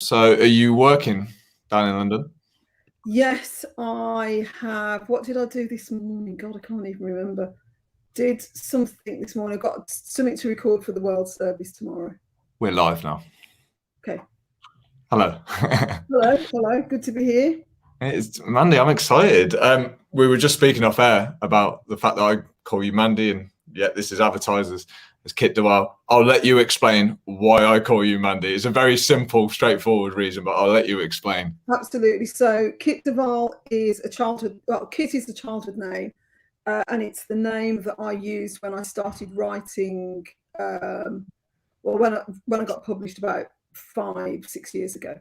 So are you working down in London? Yes, I have. What did I do this morning? God, I can't even remember. Did something this morning. I got something to record for the World Service tomorrow. We're live now. Okay. Hello. Hello. Good to be here. It's Mandy. I'm excited. We were just speaking off air about the fact that I call you Mandy, and yet this is advertised as Kit de Waal. I'll let you explain why I call you Mandy. It's a very simple, straightforward reason, but I'll let you explain. Absolutely. So, Kit de Waal is a childhood. Well, Kit is the childhood name, and it's the name that I used when I started writing. Well, when I got published about 5-6 years ago.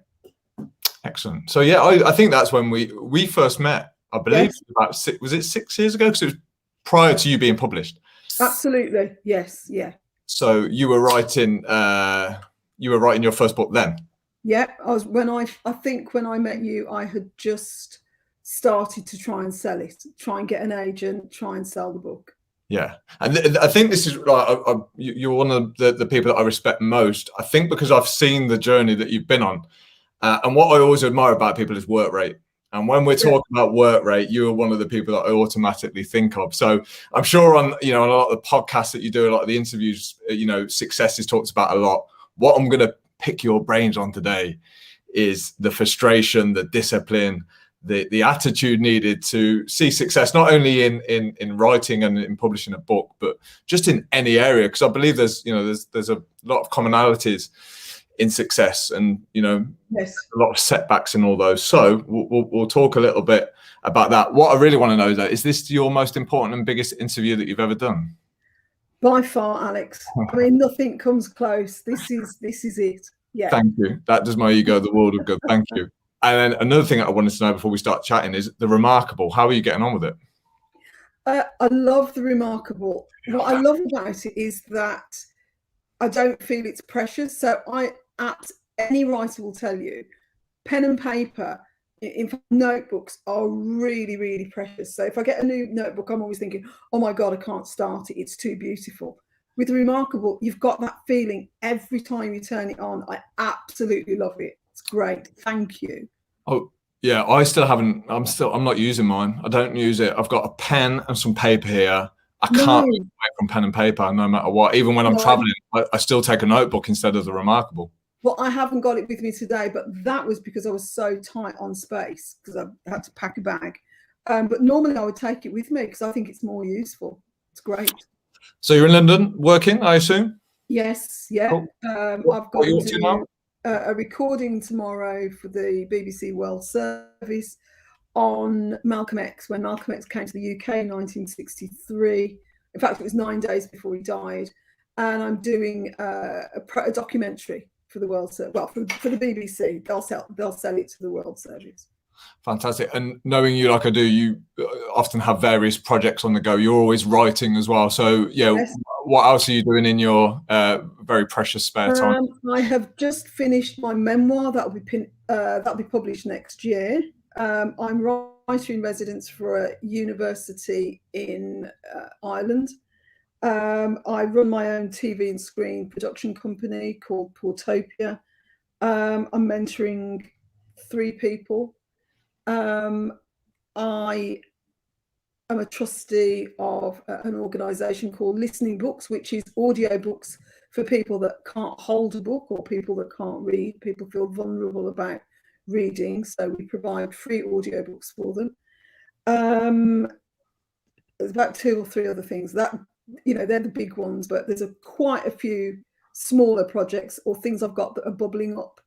Excellent. So yeah, I think that's when we first met. I believe Yes. about was it 6 years ago? Because it was prior to you being published. Absolutely. Yes. Yeah. So you were writing your first book then. Yeah, I think when I met you, I had just started to try and sell it, try and get an agent, try and sell the book. Yeah, and I think this is like you're one of the people that I respect most. I think because I've seen the journey that you've been on, and what I always admire about people is work rate. And when we're talking about work rate, you are one of the people that I automatically think of. So I'm sure on a lot of the podcasts that you do, a lot of the interviews, success is talked about a lot. What I'm going to pick your brains on today is the frustration, the discipline, the attitude needed to see success, not only in writing and in publishing a book, but just in any area. Because I believe there's a lot of commonalities in success, and Yes. a lot of setbacks in all those. So we'll talk a little bit about that. What I really want to know, though, is this your most important and biggest interview that you've ever done? By far, Alex. I mean, nothing comes close. This is it. Yeah. Thank you. That does my ego the world of good. Thank you. And then another thing that I wanted to know before we start chatting is the Remarkable. How are you getting on with it? I love the Remarkable. What I love about it is that I don't feel it's precious. So any writer will tell you, pen and paper, in fact, notebooks are really, really precious. So if I get a new notebook, I'm always thinking, oh my God, I can't start it. It's too beautiful. With Remarkable, you've got that feeling every time you turn it on. I absolutely love it. It's great. Thank you. Oh, yeah, I still haven't. I'm not using mine. I don't use it. I've got a pen and some paper here. I can't No, move away from pen and paper no matter what. Even when I'm no, traveling, I still take a notebook instead of the Remarkable. well, I haven't got it with me today, but that was because I was so tight on space because I had to pack a bag. But normally I would take it with me because I think it's more useful. It's great. So you're in London working, I assume? Yes, yeah. Cool. I've What are got you to up to now? do a recording tomorrow for the BBC World Service on Malcolm X, when Malcolm X came to the UK in 1963. In fact, it was 9 days before he died. And I'm doing a documentary for the World Service. Well, for the BBC, they'll sell it to the World Service. Fantastic. And knowing you like I do, you often have various projects on the go. You're always writing as well. So yeah, Yes. what else are you doing in your very precious spare time? I have just finished my memoir that'll be published next year. I'm writer in residence for a university in Ireland. I run my own TV and screen production company called Portopia. I'm mentoring 3 people. I am a trustee of an organisation called Listening Books, which is audio books for people that can't hold a book or people that can't read. People feel vulnerable about reading, so we provide free audiobooks for them. There's about 2 or 3 other things that they're the big ones, but there's quite a few smaller projects or things I've got that are bubbling up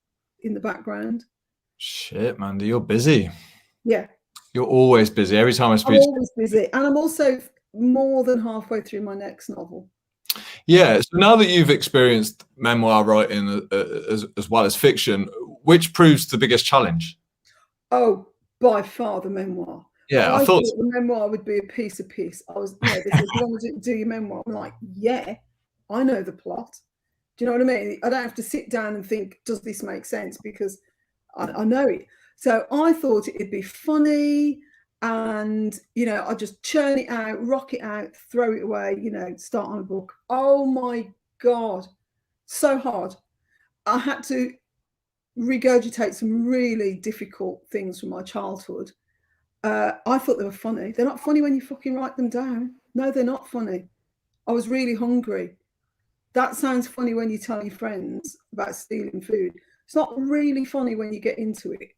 in the background. Shit, Mandy, you're busy. Yeah, You're always busy. Every time I I'm speak, always busy, and I'm also more than halfway through my next novel. yeah. So now that you've experienced memoir writing as well as fiction, which proves the biggest challenge? Oh, by far the memoir. Yeah, I I thought. thought the memoir would be a piece of piss. They said, do you want to do your memoir? I'm like, yeah, I know the plot. Do you know what I mean? I don't have to sit down and think, does this make sense? Because I know it. So I thought it'd be funny and, I'd just churn it out, rock it out, throw it away, start on a book. Oh my God, so hard. I had to regurgitate some really difficult things from my childhood. I thought they were funny. They're not funny when you fucking write them down. No, they're not funny. I was really hungry. That sounds funny when you tell your friends about stealing food. It's not really funny when you get into it.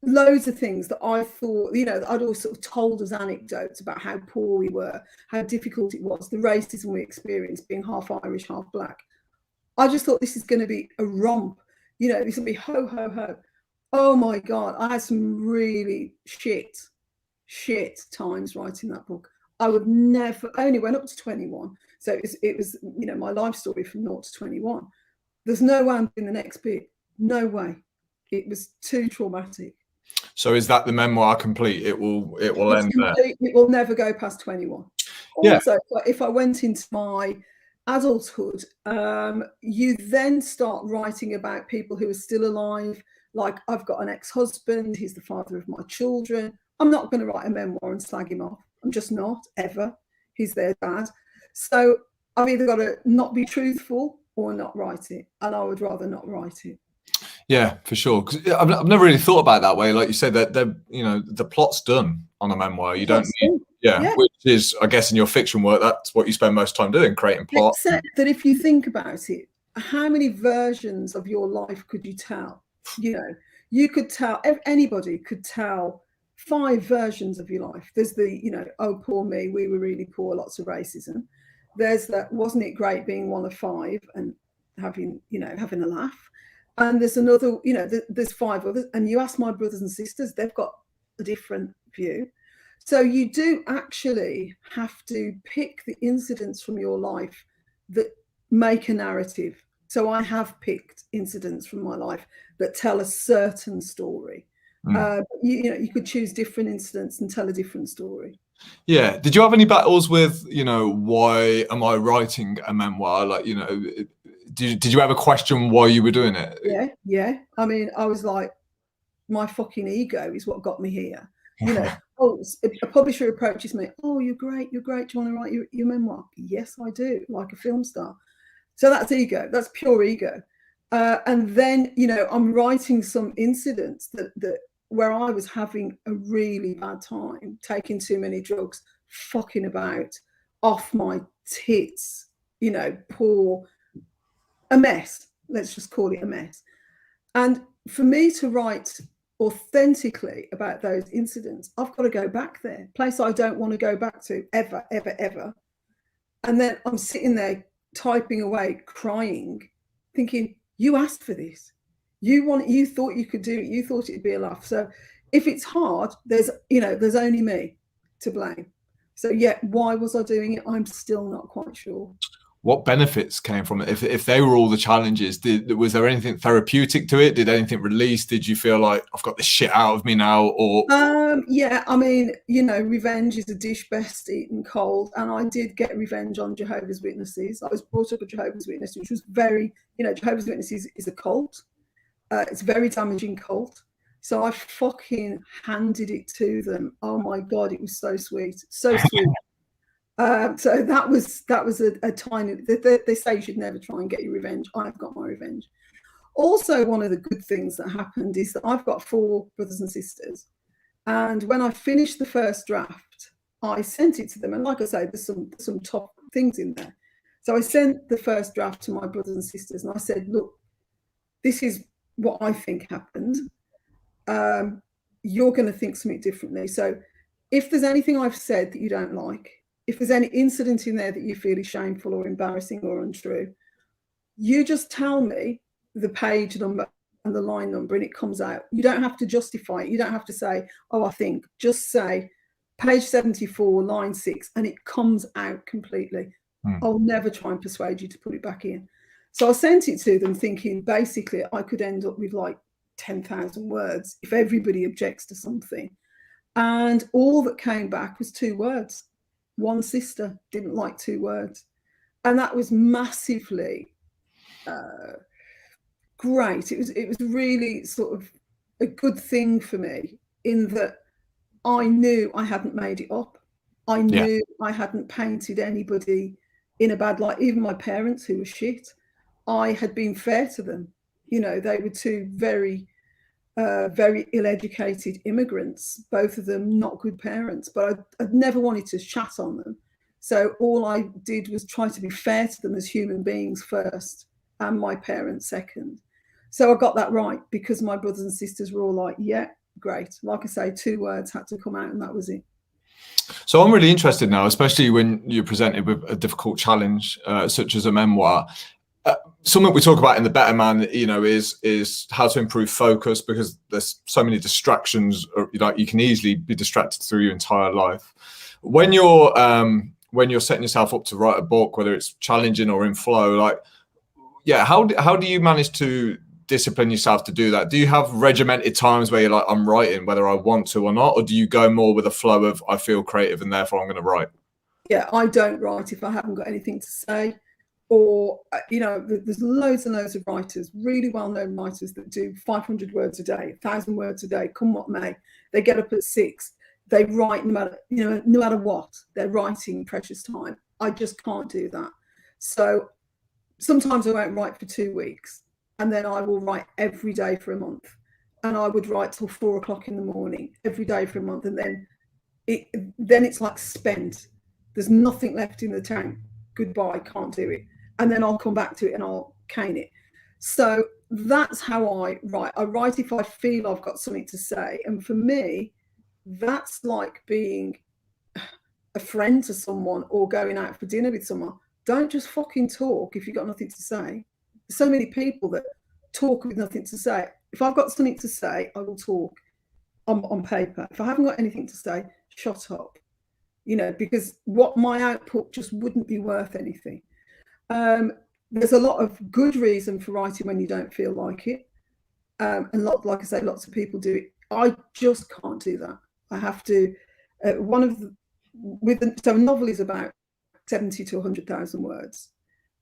Loads of things that I thought, you know, I'd always sort of told us anecdotes about how poor we were, how difficult it was, the racism we experienced being half Irish, half black. I just thought this is going to be a romp, you know, this will be ho, ho, ho. Oh my God, I had some really shit times writing that book. I would never, I only went up to 21. So it was, you know, my life story from 0 to 21. There's no way I'm doing the next bit. No way. It was too traumatic. So is that the memoir complete? It will end there. It will never go past 21. Yeah. Also, if I went into my adulthood, you then start writing about people who are still alive. Like, I've got an ex-husband, he's the father of my children. I'm not going to write a memoir and slag him off. I'm just not, ever. He's their dad. So I've either got to not be truthful or not write it. And I would rather not write it. Yeah, for sure. Because I've never really thought about it that way. Like you said, that you know, the plot's done on a memoir. You don't need, yeah, which is, I guess, in your fiction work, that's what you spend most time doing, creating plot. Except that if you think about it, how many versions of your life could you tell? You know, you could tell, anybody could tell 5 versions of your life. There's the, you know, oh, poor me, we were really poor, lots of racism. There's that, wasn't it great being one of 5 and having, you know, having a laugh. And there's another, you know, there's 5 others. And you ask my brothers and sisters, they've got a different view. So you do actually have to pick the incidents from your life that make a narrative. So I have picked incidents from my life that tell a certain story. You know, you could choose different incidents and tell a different story. Yeah. Did you have any battles with, you know, why am I writing a memoir? Like, you know, did you ever question why you were doing it? Yeah. I mean, I was like, my fucking ego is what got me here. You know, oh, a publisher approaches me. Oh, you're great. Do you want to write your memoir? Yes, I do, like a film star. So that's ego. That's pure ego. And then, you know, I'm writing some incidents that where I was having a really bad time, taking too many drugs, fucking about, off my tits, you know, poor, a mess. Let's just call it a mess. And for me to write authentically about those incidents, I've got to go back there, place I don't want to go back to ever, ever, ever. And then I'm sitting there typing away, crying, thinking, you asked for this. You thought you could do it. You thought it'd be a laugh. So if it's hard, there's only me to blame. So yeah, why was I doing it? I'm still not quite sure. What benefits came from it? If they were all the challenges, was there anything therapeutic to it? Did anything release? Did you feel like I've got this shit out of me now? Or yeah, I mean, you know, revenge is a dish best eaten cold, and I did get revenge on Jehovah's Witnesses. I was brought up a Jehovah's Witness, which was very, you know, Jehovah's Witnesses is a cult. It's a very damaging cult. So I fucking handed it to them. Oh my God, it was so sweet, so sweet. So that was a tiny. They say you should never try and get your revenge. I've got my revenge. Also, one of the good things that happened is that I've got 4 brothers and sisters, and when I finished the first draft, I sent it to them. And like I say, there's some top things in there. So I sent the first draft to my brothers and sisters, and I said, look, this is what I think happened. You're going to think something differently. So if there's anything I've said that you don't like, if there's any incident in there that you feel is shameful or embarrassing or untrue, you just tell me the page number and the line number and it comes out. You don't have to justify it. You don't have to say, oh, I think. Just say page 74, line 6, and it comes out completely. I'll never try and persuade you to put it back in. So I sent it to them thinking basically I could end up with like 10,000 words if everybody objects to something. And all that came back was 2 words. One sister didn't like 2 words. And that was massively great. It was really sort of a good thing for me in that I knew I hadn't made it up. I knew I hadn't painted anybody in a bad light, even my parents who were shit. I had been fair to them. You know, they were two very ill-educated immigrants, both of them not good parents, but I'd never wanted to chat on them. So all I did was try to be fair to them as human beings first, and my parents second. So I got that right, because my brothers and sisters were all like, yeah, great. Like I say, 2 words had to come out, and that was it. So I'm really interested now, especially when you're presented with a difficult challenge such as a memoir. Something we talk about in the Better Man, you know, is how to improve focus, because there's so many distractions. Like, you can easily be distracted through your entire life. When you're setting yourself up to write a book, whether it's challenging or in flow, like, yeah, how do you manage to discipline yourself to do that? Do you have regimented times where you're like, I'm writing whether I want to or not, or do you go more with a flow of, I feel creative and therefore I'm going to write? Yeah, I don't write if I haven't got anything to say. Or, you know, there's loads and loads of writers, really well-known writers, that do 500 words a day, 1,000 words a day, come what may. They get up at 6, they write no matter what. They're writing precious time. I just can't do that. So sometimes I won't write for 2 weeks, and then I will write every day for a month. And I would write till 4 o'clock in the morning every day for a month, and then it's like spent. There's nothing left in the tank. Goodbye, can't do it. And then I'll come back to it and I'll cane it. So that's how I write. I write if I feel I've got something to say. And for me, that's like being a friend to someone or going out for dinner with someone. Don't just fucking talk if you've got nothing to say. There's so many people that talk with nothing to say. If I've got something to say, I will talk on paper. If I haven't got anything to say, shut up. You know, because what my output just wouldn't be worth anything. There's a lot of good reason for writing when you don't feel like it. And like I say, lots of people do it. I just can't do that. I have to, so a novel is about 70 to 100,000 words.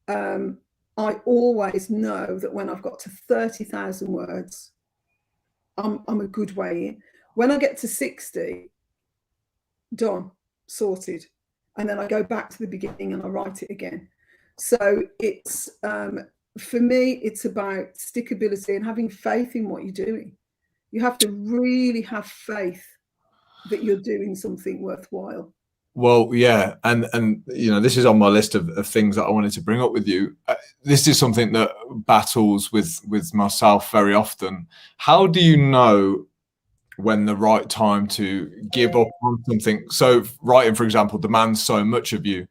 I always know that when I've got to 30,000 words, I'm a good way in. When I get to 60, done, sorted. And then I go back to the beginning and I write it again. So it's, for me, it's about stickability and having faith in what you're doing. You have to really have faith that you're doing something worthwhile. Well, yeah, and you know, this is on my list of things that I wanted to bring up with you. This is something that battles with myself very often. How do you know when the right time to give up on something? So writing, for example, demands so much of you.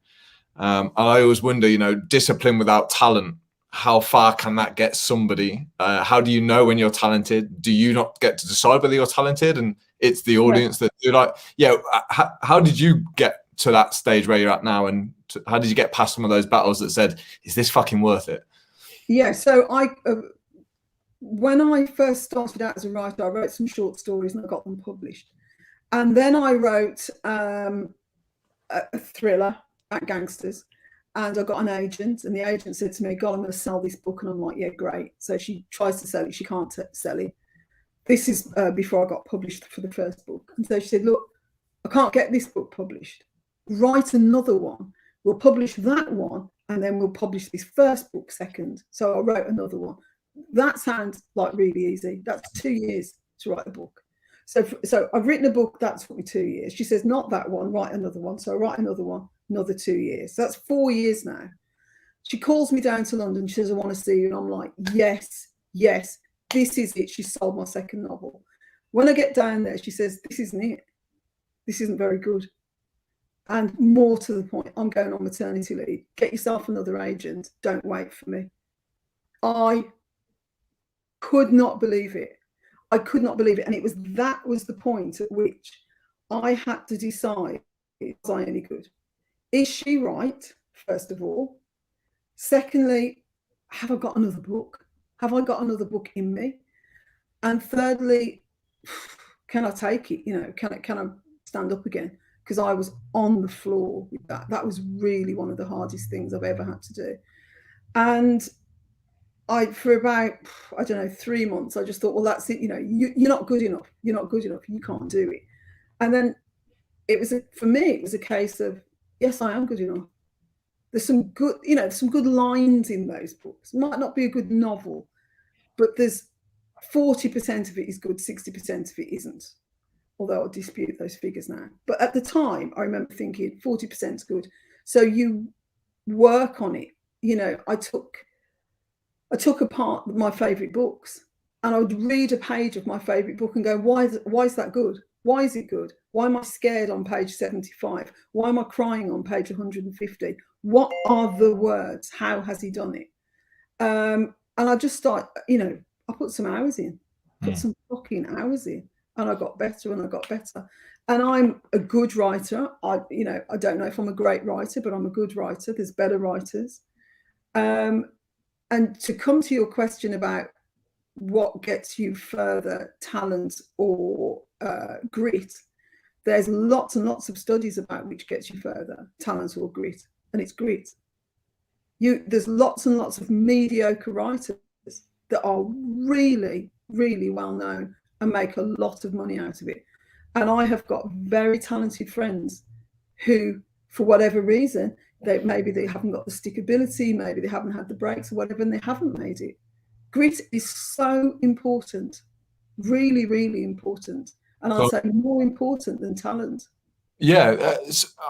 And I always wonder, you know, discipline without talent, how far can that get somebody? How do you know when you're talented? Do you not get to decide whether you're talented and it's the audience that do? Like, yeah, how did you get to that stage where you're at now? And how did you get past some of those battles that said, is this fucking worth it? Yeah, so when I first started out as a writer, I wrote some short stories and I got them published. And then I wrote a thriller about gangsters, and I got an agent, and the agent said to me, God, I'm going to sell this book. And I'm like, yeah, great. So she tries to sell it. She can't sell it. This is before I got published for the first book. And so she said, look, I can't get this book published. Write another one. We'll publish that one, and then we'll publish this first book second. So I wrote another one. That sounds like really easy. That's 2 years to write a book. So I've written a book, that's took me 2 years. She says, not that one, write another one. So I write another one, another 2 years. So that's 4 years now. She calls me down to London. She says, I want to see you. And I'm like, yes, this is it. She sold my second novel. When I get down there, she says, this isn't it. This isn't very good. And more to the point, I'm going on maternity leave. Get yourself another agent. Don't wait for me. I could not believe it. I could not believe it. And that was the point at which I had to decide, is I any good? Is she right, first of all? Secondly, have I got another book? Have I got another book in me? And thirdly, can I take it? You know, can I stand up again? Because I was on the floor with that. That was really one of the hardest things I've ever had to do. And for about, I don't know, 3 months, I just thought, well, that's it. You know, you're not good enough. You're not good enough. You can't do it. And then for me, it was a case of, yes, I am good enough. There's some good, you know, some good lines in those books. It might not be a good novel, but there's 40% of it is good, 60% of it isn't. Although I'll dispute those figures now. But at the time, I remember thinking 40% is good. So you work on it. You know, I took apart my favourite books, and I would read a page of my favourite book and go, why is that good? Why is it good? Why am I scared on page 75? Why am I crying on page 150? What are the words? How has he done it? And I just start, you know, I put some hours in, put some fucking hours in, and I got better and I got better. And I'm a good writer. I don't know if I'm a great writer, but I'm a good writer. There's better writers. And to come to your question about what gets you further, talent or grit, there's lots and lots of studies about which gets you further, talent or grit, and it's grit. There's lots and lots of mediocre writers that are really, really well known and make a lot of money out of it. And I have got very talented friends who, for whatever reason, maybe they haven't got the stickability, maybe they haven't had the breaks or whatever, and they haven't made it. Grit is so important, really, really important. And I'll say more important than talent. Yeah,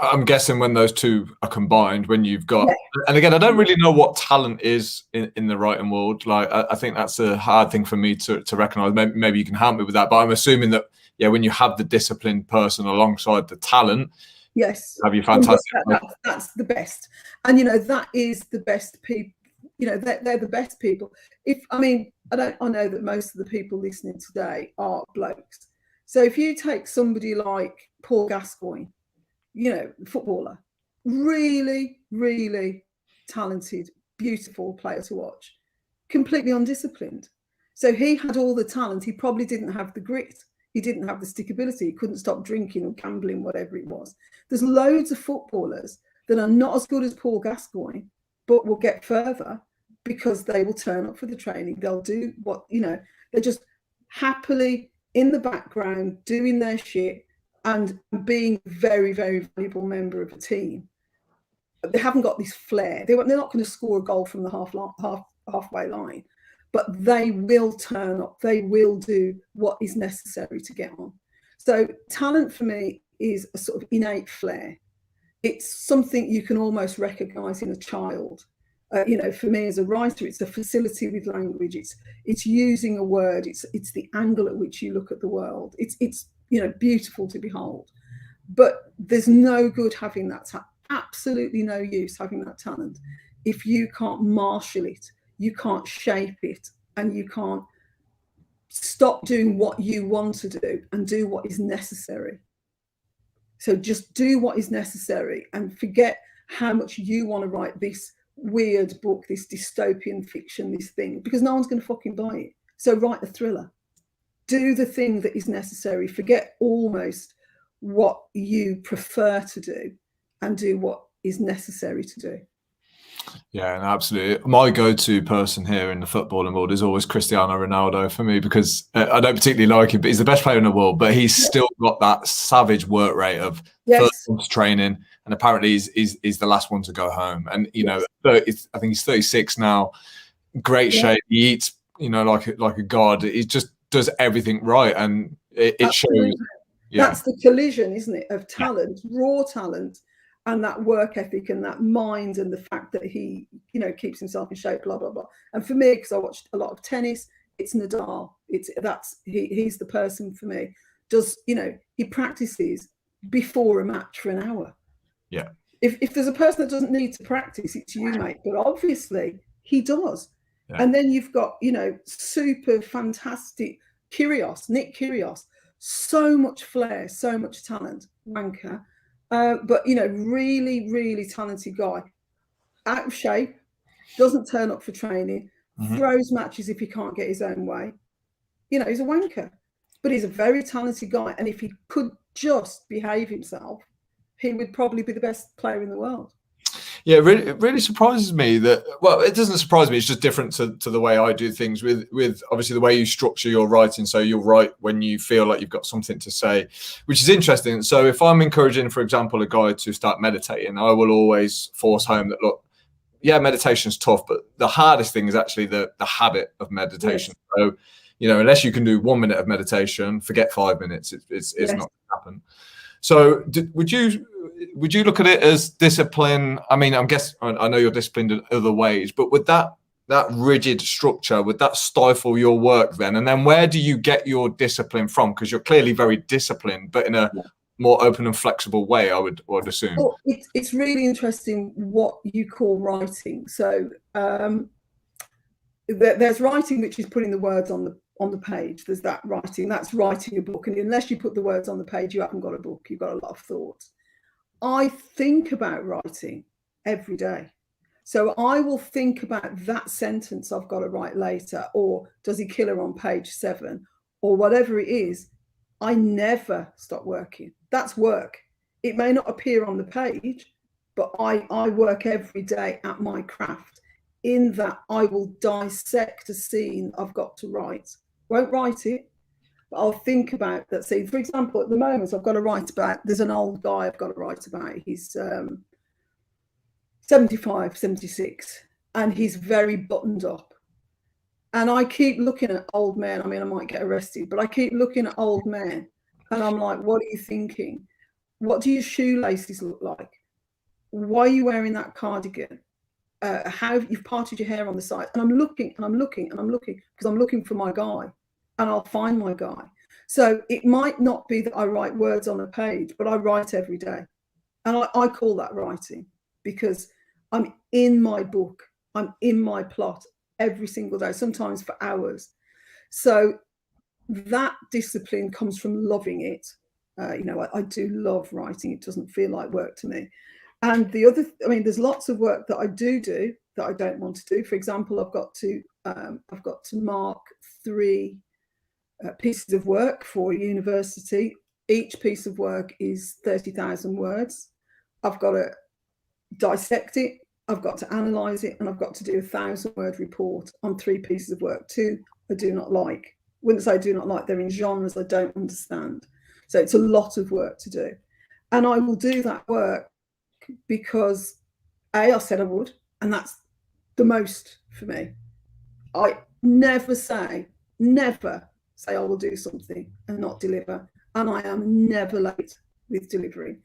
I'm guessing when those two are combined, when you've got, and again, I don't really know what talent is in the writing world. Like, I think that's a hard thing for me to recognize. Maybe you can help me with that. But I'm assuming that, yeah, when you have the disciplined person alongside the talent, yes, have you fantastic. That's the best. And, you know, that is the best people. You know, they're the best people. I know that most of the people listening today are blokes. So if you take somebody like Paul Gascoigne, you know, footballer, really, really talented, beautiful player to watch, completely undisciplined. So he had all the talent. He probably didn't have the grit. He didn't have the stickability. He couldn't stop drinking or gambling, whatever it was. There's loads of footballers that are not as good as Paul Gascoigne, but will get further because they will turn up for the training. They'll do what, you know, they're just happily in the background doing their shit and being a very, very valuable member of a team. They haven't got this flair. They're not going to score a goal from the halfway line, but they will turn up. They will do what is necessary to get on. So talent for me is a sort of innate flair. It's something you can almost recognize in a child. You know, for me as a writer, it's a facility with language. It's using a word. It's the angle at which you look at the world. It's you know, beautiful to behold. But there's no good having that absolutely no use having that talent if you can't marshal it, you can't shape it, and you can't stop doing what you want to do and do what is necessary. So just do what is necessary and forget how much you want to write this weird book, this dystopian fiction, this thing, because no one's going to fucking buy it. So write a thriller. Do the thing that is necessary. Forget almost what you prefer to do and do what is necessary to do. Yeah, absolutely. My go-to person here in the footballing world is always Cristiano Ronaldo for me, because I don't particularly like him, but he's the best player in the world. But he's still got that savage work rate of first month's training, and apparently he's the last one to go home. And you know, I think he's 36 now. Great shape. He eats, you know, like a god. He just does everything right, and it shows. Yeah. That's the collision, isn't it, of talent, raw talent, and that work ethic and that mind, and the fact that he, you know, keeps himself in shape, blah blah blah. And for me, because I watched a lot of tennis, it's Nadal. He's the person for me. You know, he practices before a match for an hour. Yeah. If there's a person that doesn't need to practice, it's you, mate. But obviously he does. Yeah. And then you've got, you know, super fantastic Nick Kyrgios, so much flair, so much talent, wanker. But, you know, really, really talented guy, out of shape, doesn't turn up for training, throws matches if he can't get his own way. You know, he's a wanker, but he's a very talented guy. And if he could just behave himself, he would probably be the best player in the world. Yeah, it really surprises me that, well, it doesn't surprise me. It's just different to the way I do things with obviously the way you structure your writing. So you'll write when you feel like you've got something to say, which is interesting. So if I'm encouraging, for example, a guy to start meditating, I will always force home that, look, yeah, meditation's tough, but the hardest thing is actually the habit of meditation. Yes. So, you know, unless you can do 1 minute of meditation, forget 5 minutes. It's yes. not going to happen. So would you look at it as discipline? I mean, I know you're disciplined in other ways, but would that rigid structure, would that stifle your work then? And then where do you get your discipline from? Because you're clearly very disciplined, but in a more open and flexible way, I would assume. Well, it's really interesting what you call writing. So there's writing, which is putting the words on the page. There's that writing, that's writing a book. And unless you put the words on the page, you haven't got a book. You've got a lot of thoughts. I think about writing every day. So I will think about that sentence I've got to write later, or does he kill her on page 7, or whatever it is. I never stop working. That's work. It may not appear on the page, but I work every day at my craft. In that, I will dissect a scene I've got to write. Won't write it, but I'll think about that scene. For example, at the moment, I've got to write about, there's an old guy I've got to write about. He's 75, 76, and he's very buttoned up. And I keep looking at old men. I mean, I might get arrested, but I keep looking at old men, and I'm like, what are you thinking? What do your shoelaces look like? Why are you wearing that cardigan? How you've parted your hair on the side? And I'm looking and I'm looking and I'm looking, because I'm looking for my guy, and I'll find my guy. So it might not be that I write words on a page, but I write every day. And I call that writing, because I'm in my book, I'm in my plot every single day, sometimes for hours. So that discipline comes from loving it. You know, I do love writing. It doesn't feel like work to me. And the other, I mean, there's lots of work that I do that I don't want to do. For example, I've got to mark 3 pieces of work for university. Each piece of work is 30,000 words. I've got to dissect it, I've got to analyze it, and I've got to do a 1,000-word report on 3 pieces of work. 2 I do not like. Wouldn't say I do not like, they're in genres I don't understand. So it's a lot of work to do. And I will do that work because I said I would, and that's the most for me. I never say I will do something and not deliver. And I am never late with delivery.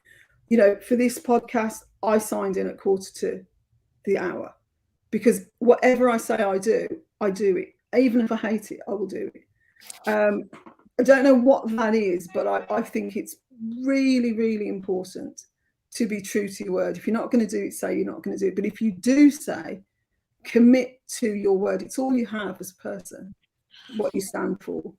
You know, for this podcast, I signed in at 1:45 the hour, because whatever I say I do it. Even if I hate it, I will do it. I don't know what that is, but I think it's really, really important to be true to your word. If you're not going to do it, say you're not going to do it. But if you do say, commit to your word. It's all you have as a person, what you stand for.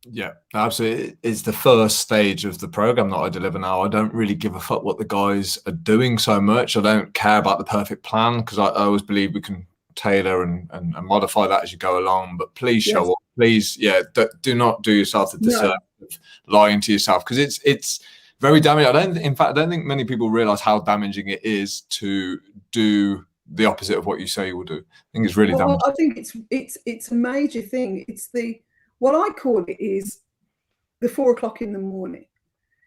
Yeah, absolutely. It's the first stage of the program that I deliver now. I don't really give a fuck what the guys are doing so much. I don't care about the perfect plan, because I always believe we can tailor and modify that as you go along. But please show up. Please, do not do yourself the disservice of lying to yourself, because it's very damaging. In fact, I don't think many people realize how damaging it is to do the opposite of what you say you will do. I think it's really damaging. I think it's a major thing. It's what I call it is the 4 o'clock in the morning.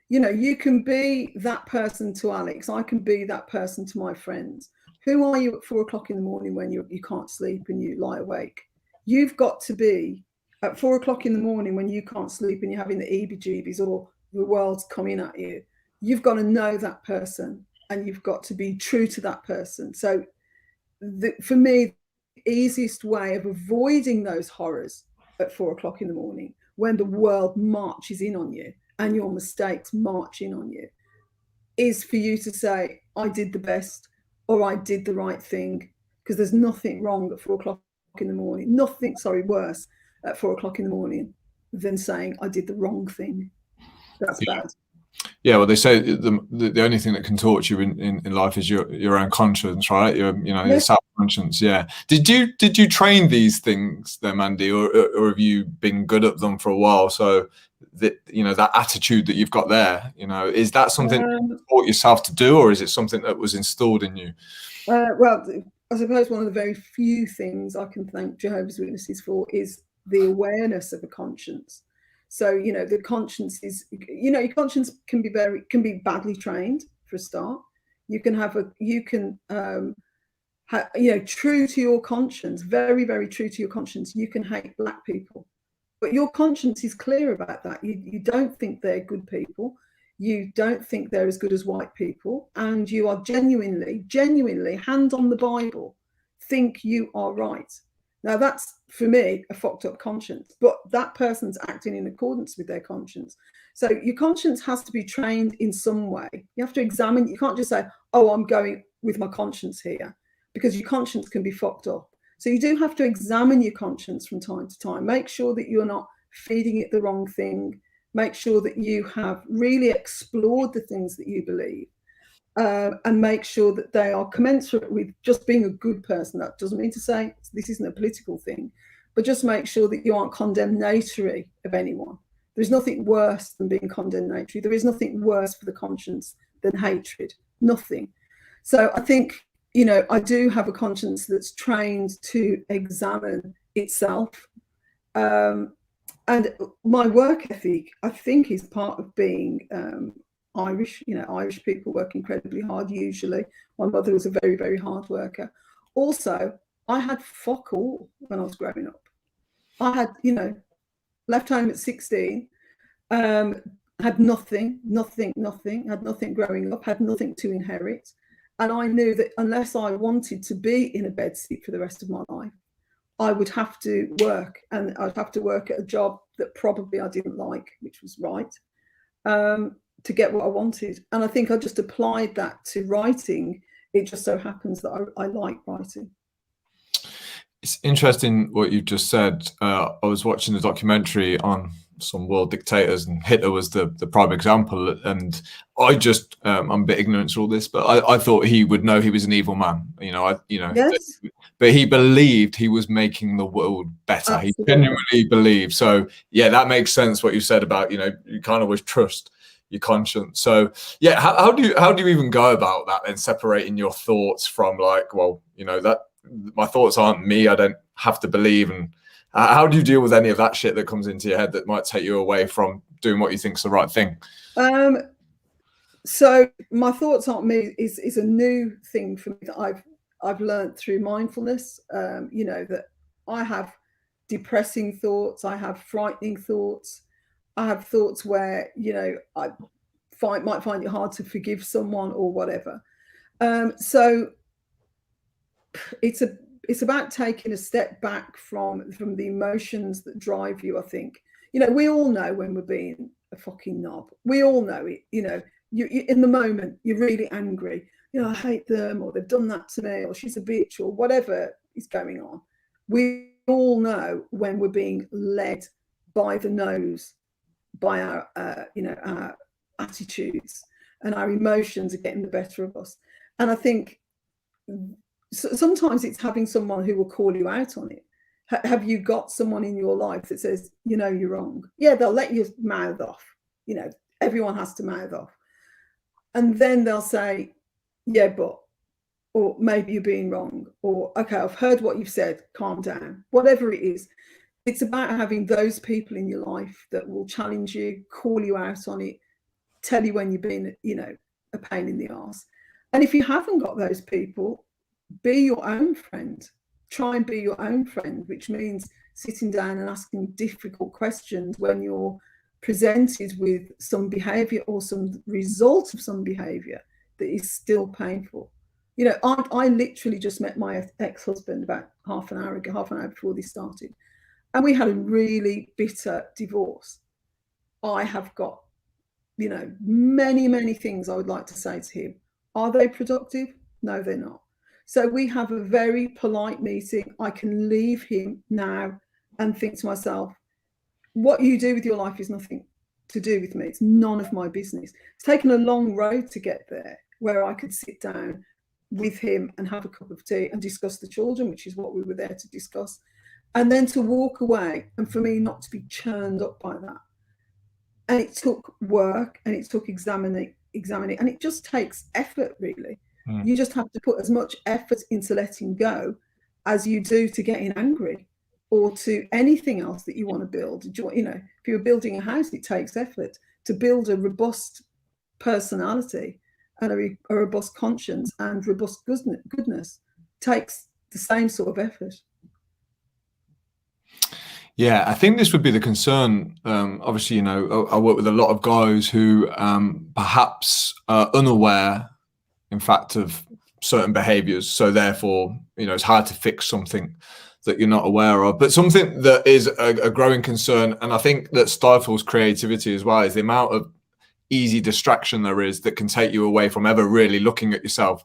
You know, you can be that person to Alex. I can be that person to my friends. Who are you at 4 o'clock in the morning when you can't sleep and you lie awake? You've got to be at 4 o'clock in the morning when you can't sleep and you're having the heebie-jeebies, or the world's coming at you. You've got to know that person, and you've got to be true to that person. So for me, the easiest way of avoiding those horrors at 4 o'clock in the morning, when the world marches in on you and your mistakes march in on you, is for you to say, I did the best, or I did the right thing. Because there's nothing wrong at 4 o'clock in the morning, worse at 4 o'clock in the morning than saying I did the wrong thing. That's bad. Yeah, well, they say the only thing that can torture you in life is your own conscience, right? Your self-conscience. Yeah. Did you train these things then, Mandy, or have you been good at them for a while? So that that attitude that you've got there, is that something you taught yourself to do, or is it something that was installed in you? Well, I suppose one of the very few things I can thank Jehovah's Witnesses for is the awareness of a conscience. So, the conscience is, your conscience can be badly trained for a start. You can true to your conscience, very, very true to your conscience, you can hate black people. But your conscience is clear about that. You don't think they're good people. You don't think they're as good as white people. And you are genuinely, hand on the Bible, think you are right. Now, that's, for me, a fucked up conscience. But that person's acting in accordance with their conscience. So your conscience has to be trained in some way. You have to examine. You can't just say, oh, I'm going with my conscience here, because your conscience can be fucked up. So you do have to examine your conscience from time to time. Make sure that you're not feeding it the wrong thing. Make sure that you have really explored the things that you believe, and make sure that they are commensurate with just being a good person. That doesn't mean to say this isn't a political thing, but just make sure that you aren't condemnatory of anyone. There's nothing worse than being condemnatory. There is nothing worse for the conscience than hatred. Nothing. So I think, I do have a conscience that's trained to examine itself. And my work ethic, I think, is part of being Irish. Irish people work incredibly hard, usually. My mother was a very, very hard worker. Also, I had fuck all when I was growing up. I had, left home at 16, had nothing, had nothing growing up, had nothing to inherit. And I knew that unless I wanted to be in a bedsit for the rest of my life, I would have to work, and I'd have to work at a job that probably I didn't like, which was right, to get what I wanted. And I think I just applied that to writing. It just so happens that I like writing. It's interesting what you just said. I was watching a documentary on some world dictators, and Hitler was the prime example. And I just, I'm a bit ignorant to all this, but I thought he would know he was an evil man. Yes. But he believed he was making the world better. Absolutely. He genuinely believed. So yeah, that makes sense what you said about, you can't always trust your conscience. So yeah, how do you even go about that then, separating your thoughts from, like, well, that my thoughts aren't me, I don't have to believe? And how do you deal with any of that shit that comes into your head that might take you away from doing what you think is the right thing? So my thoughts aren't me is a new thing for me that I've learned through mindfulness. That I have depressing thoughts, I have frightening thoughts, I have thoughts where I might find it hard to forgive someone or whatever. So it's about taking a step back from the emotions that drive you. I think we all know when we're being a fucking knob. We all know it. You in the moment you're really angry. I hate them, or they've done that to me, or she's a bitch, or whatever is going on. We all know when we're being led by the nose, by our our attitudes, and our emotions are getting the better of us. And I think sometimes it's having someone who will call you out on it. Have you got someone in your life that says, you're wrong? Yeah, they'll let you mouth off. Everyone has to mouth off. And then they'll say, yeah, but, or maybe you're being wrong, or, okay, I've heard what you've said, calm down. Whatever it is, it's about having those people in your life that will challenge you, call you out on it, tell you when you're being, a pain in the arse. And if you haven't got those people, be your own friend. Try and be your own friend, which means sitting down and asking difficult questions when you're presented with some behavior or some result of some behavior that is still painful. I literally just met my ex-husband about half an hour before this started, and we had a really bitter divorce. I have got, many, many things I would like to say to him. Are they productive? No, they're not. So we have a very polite meeting. I can leave him now and think to myself, what you do with your life is nothing to do with me. It's none of my business. It's taken a long road to get there, where I could sit down with him and have a cup of tea and discuss the children, which is what we were there to discuss. And then to walk away, and for me not to be churned up by that. And it took work, and it took examining, and it just takes effort, really. You just have to put as much effort into letting go as you do to getting angry, or to anything else that you want to build. If you're building a house, it takes effort to build a robust personality and a robust conscience and robust goodness. takes the same sort of effort. Yeah, I think this would be the concern. Obviously, you know, I work with a lot of guys who perhaps are unaware, in fact, of certain behaviors. So therefore, you know, it's hard to fix something that you're not aware of. But something that is a growing concern, and I think that stifles creativity as well, is the amount of easy distraction there is that can take you away from ever really looking at yourself.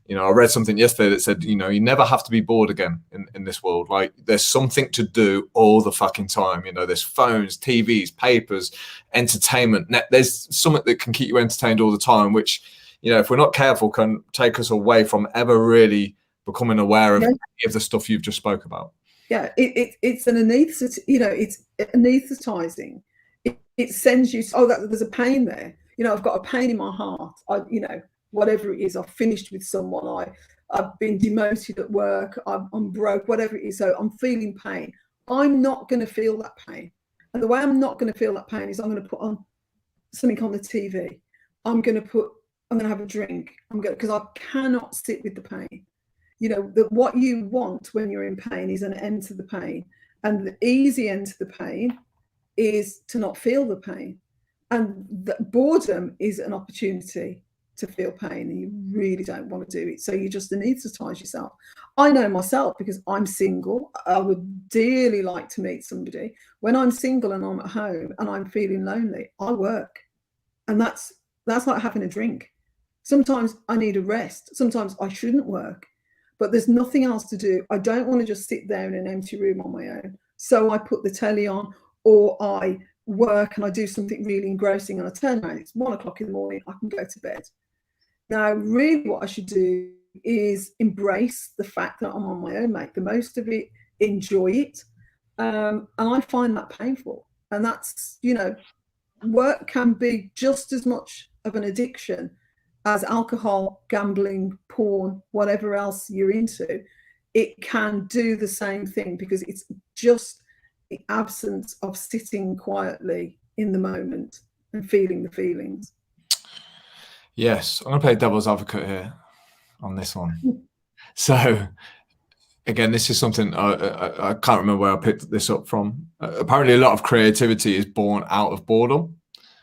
You know, I read something yesterday that said, you know, you never have to be bored again in this world. Like, there's something to do all the fucking time. You know, there's phones, TVs, papers, entertainment. There's something that can keep you entertained all the time, which, you know, if we're not careful, can take us away from ever really becoming aware of any of the stuff you've just spoke about. Yeah, it's an you know, it's anesthetizing. It sends you, oh, there's a pain there. You know, I've got a pain in my heart. You know, whatever it is, I've finished with someone. I've been demoted at work. I'm broke, whatever it is. So I'm feeling pain. I'm not going to feel that pain. And the way I'm not going to feel that pain is I'm going to put on something on the TV. I'm going to have a drink. Because I cannot sit with the pain. You know, what you want when you're in pain is an end to the pain. And the easy end to the pain is to not feel the pain. And boredom is an opportunity to feel pain, and you really don't want to do it. So you just anesthetize yourself. I know myself, because I'm single. I would dearly like to meet somebody. When I'm single and I'm at home and I'm feeling lonely, I work. And that's like having a drink. Sometimes I need a rest. Sometimes I shouldn't work. But there's nothing else to do. I don't want to just sit there in an empty room on my own. So I put the telly on, or I work and I do something really engrossing, and I turn around, it's 1 o'clock in the morning, I can go to bed. Now, really what I should do is embrace the fact that I'm on my own, make the most of it, enjoy it. And I find that painful. And that's, you know, work can be just as much of an addiction as alcohol, gambling, porn, whatever else you're into. It can do the same thing, because it's just the absence of sitting quietly in the moment and feeling the feelings. Yes, I'm going to play devil's advocate here on this one. So, again, this is something I can't remember where I picked this up from. Apparently, a lot of creativity is born out of boredom.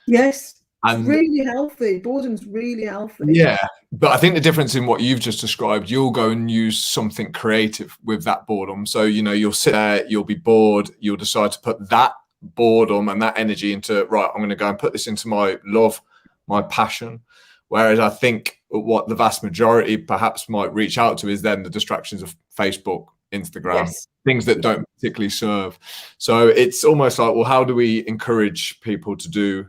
Yes. And really healthy. Boredom's really healthy. Yeah, but I think the difference in what you've just described, you'll go and use something creative with that boredom. So, you know, you'll sit there, you'll be bored, you'll decide to put that boredom and that energy into, right, I'm going to go and put this into my love, my passion. Whereas I think what the vast majority perhaps might reach out to is then the distractions of Facebook, Instagram, things that don't particularly serve. So it's almost like, well, how do we encourage people to do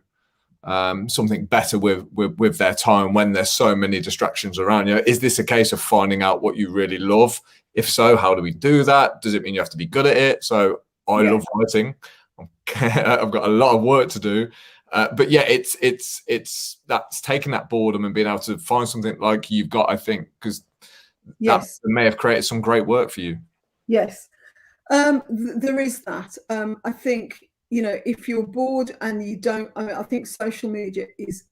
something better with their time when there's so many distractions around? You know, is this a case of finding out what you really love? If so, how do we do that? Does it mean you have to be good at it? So I love writing. I've got a lot of work to do, but yeah, it's that's taking that boredom and being able to find something like you've got, I think, because that may have created some great work for you. Yes, there is that. I think, you know, if you're bored and you don't, I think social media is,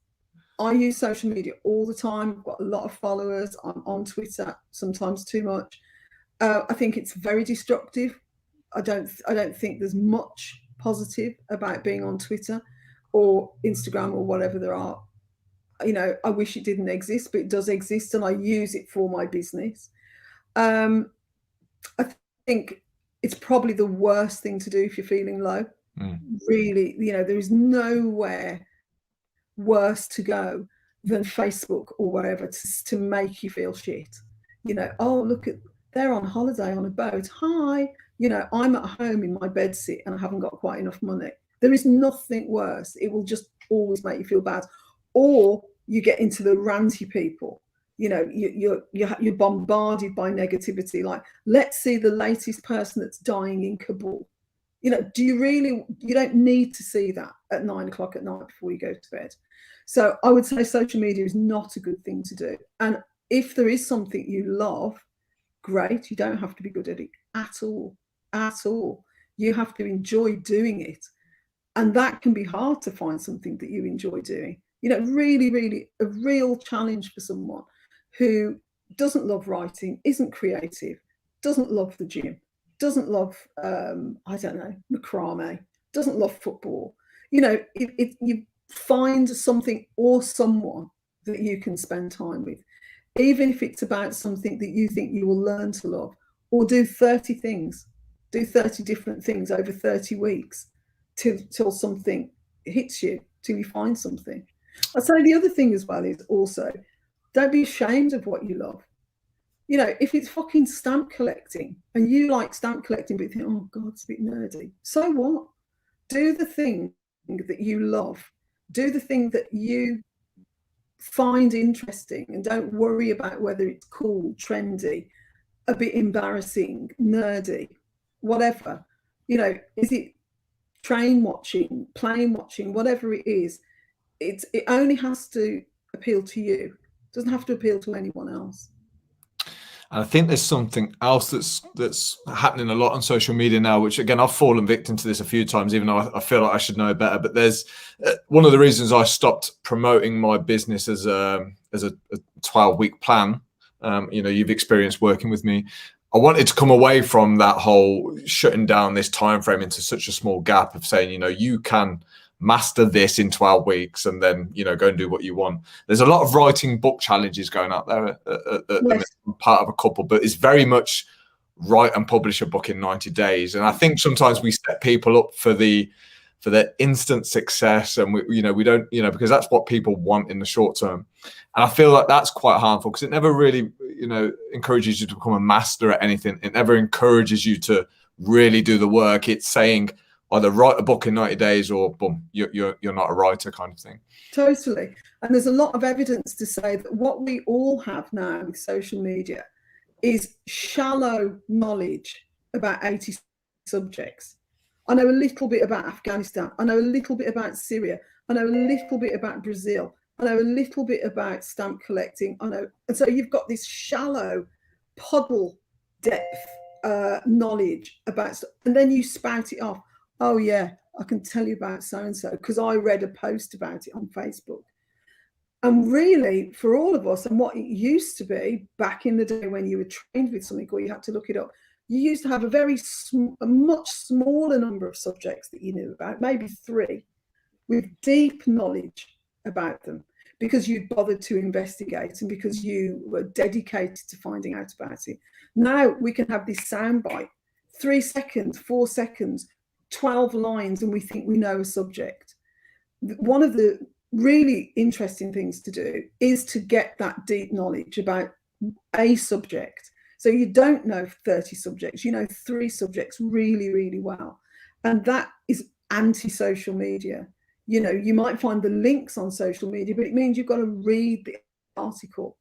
I use social media all the time. I've got a lot of followers. I'm on Twitter, sometimes too much. I think it's very destructive. I don't think there's much positive about being on Twitter or Instagram or whatever there are. You know, I wish it didn't exist, but it does exist, and I use it for my business. I think it's probably the worst thing to do if you're feeling low. Really, you know, there is nowhere worse to go than Facebook or whatever to make you feel shit. You know, oh, look at, they're on holiday on a boat. Hi, you know, I'm at home in my bedsit and I haven't got quite enough money. There is nothing worse. It will just always make you feel bad. Or you get into the ranty people. You know, you're bombarded by negativity. Like, let's see the latest person that's dying in Kabul. You know, you don't need to see that at 9 o'clock at night before you go to bed. So I would say social media is not a good thing to do. And if there is something you love, great. You don't have to be good at it at all. You have to enjoy doing it. And that can be hard to find something that you enjoy doing. You know, really, really a real challenge for someone who doesn't love writing, isn't creative, doesn't love the gym, doesn't love, I don't know, macrame, doesn't love football. You know, you find something or someone that you can spend time with, even if it's about something that you think you will learn to love, or do 30 things, do 30 different things over 30 weeks till something hits you, till you find something. I'd say the other thing as well is also, don't be ashamed of what you love. You know, if it's fucking stamp collecting and you like stamp collecting, but you think, oh God, it's a bit nerdy. So what? Do the thing that you love. Do the thing that you find interesting, and don't worry about whether it's cool, trendy, a bit embarrassing, nerdy, whatever. You know, is it train watching, plane watching, whatever it is, it only has to appeal to you. It doesn't have to appeal to anyone else. And I think there's something else that's happening a lot on social media now, which again, I've fallen victim to this a few times, even though I feel like I should know better. But there's one of the reasons I stopped promoting my business as a 12-week plan. You know, you've experienced working with me. I wanted to come away from that whole shutting down this time frame into such a small gap of saying, you know, you can master this in 12 weeks and then, you know, go and do what you want. There's a lot of writing book challenges going out there at part of a couple, but it's very much write and publish a book in 90 days. And I think sometimes we set people up for the instant success, and we don't, you know, because that's what people want in the short term. And I feel like that's quite harmful, because it never really, you know, encourages you to become a master at anything. It never encourages you to really do the work. It's saying either write a book in 90 days or boom, you're not a writer, kind of thing. Totally. And there's a lot of evidence to say that what we all have now with social media is shallow knowledge about 80 subjects. I know a little bit about Afghanistan. I know a little bit about Syria. I know a little bit about Brazil. I know a little bit about stamp collecting. And so you've got this shallow, puddle depth knowledge about stuff, and then you spout it off. Oh yeah, I can tell you about so-and-so because I read a post about it on Facebook. And really, for all of us, and what it used to be back in the day when you were trained with something or you had to look it up, you used to have a much smaller number of subjects that you knew about, maybe 3, with deep knowledge about them, because you'd bothered to investigate and because you were dedicated to finding out about it. Now we can have this soundbite, 3 seconds, 4 seconds, 12 lines, and we think we know a subject. One of the really interesting things to do is to get that deep knowledge about a subject. So you don't know 30 subjects, you know 3 subjects really, really well. And that is anti-social media. You know, you might find the links on social media, but it means you've got to read the article,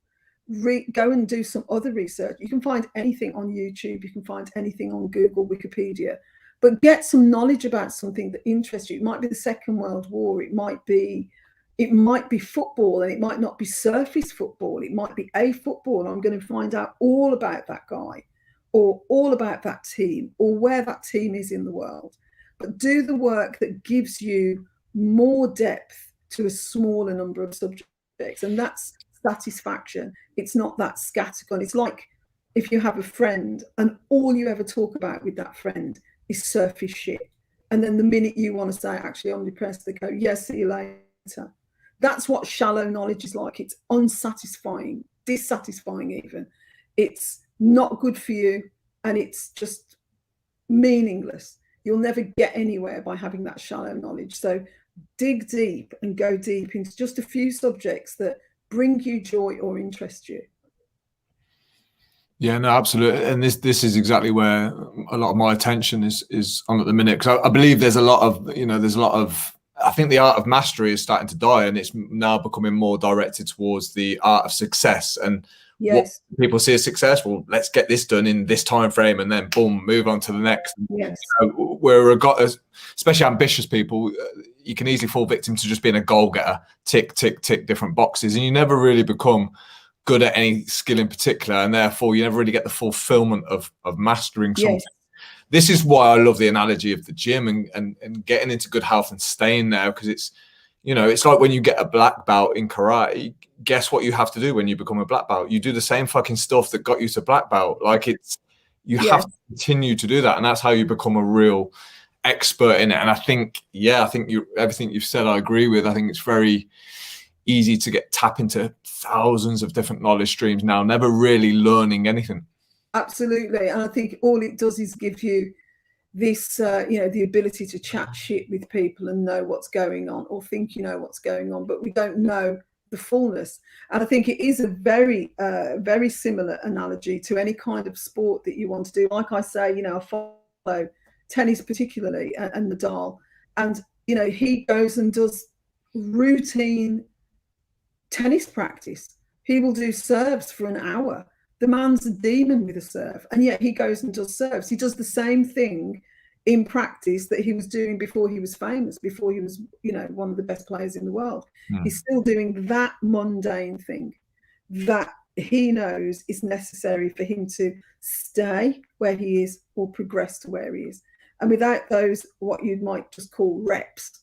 go and do some other research. You can find anything on YouTube, you can find anything on Google, Wikipedia, but get some knowledge about something that interests you. It might be the Second World War, it might be football, and it might not be surface football. It might be a football. I'm going to find out all about that guy, or all about that team, or where that team is in the world. But do the work that gives you more depth to a smaller number of subjects, and that's satisfaction. It's not that scattergun. It's like if you have a friend and all you ever talk about with that friend is surface shit, and then the minute you want to say, actually, I'm depressed, they go, yes, see you later. That's what shallow knowledge is like. It's unsatisfying, dissatisfying even. It's not good for you, and it's just meaningless. You'll never get anywhere by having that shallow knowledge. So dig deep and go deep into just a few subjects that bring you joy or interest you. Yeah, no, absolutely. And this is exactly where a lot of my attention is on at the minute, because I believe there's a lot of, I think the art of mastery is starting to die, and it's now becoming more directed towards the art of success. And yes, what people see as success, well, let's get this done in this time frame, and then boom, move on to the next. yes. You know, especially ambitious people, you can easily fall victim to just being a goal getter, tick, tick, tick different boxes, and you never really become good at any skill in particular, and therefore you never really get the fulfillment of mastering something. Yes. This is why I love the analogy of the gym and getting into good health and staying there, because You know, it's like when you get a black belt in karate, guess what you have to do when you become a black belt? You do the same fucking stuff that got you to black belt. Like you have to continue to do that. And that's how you become a real expert in it. And I think everything you've said, I agree with. I think it's very easy to tap into thousands of different knowledge streams now, never really learning anything. Absolutely. And I think all it does is give you this, the ability to chat shit with people and know what's going on, or think you know what's going on, but we don't know the fullness. And I think it is a very, very similar analogy to any kind of sport that you want to do. Like I say, I follow tennis particularly, and Nadal, and he goes and does routine tennis practice. He will do serves for an hour. The man's a demon with a serve, and yet he goes and does serves. He does the same thing in practice that he was doing before he was famous, before he was, one of the best players in the world. He's still doing that mundane thing that he knows is necessary for him to stay where he is or progress to where he is. And without those, what you might just call reps,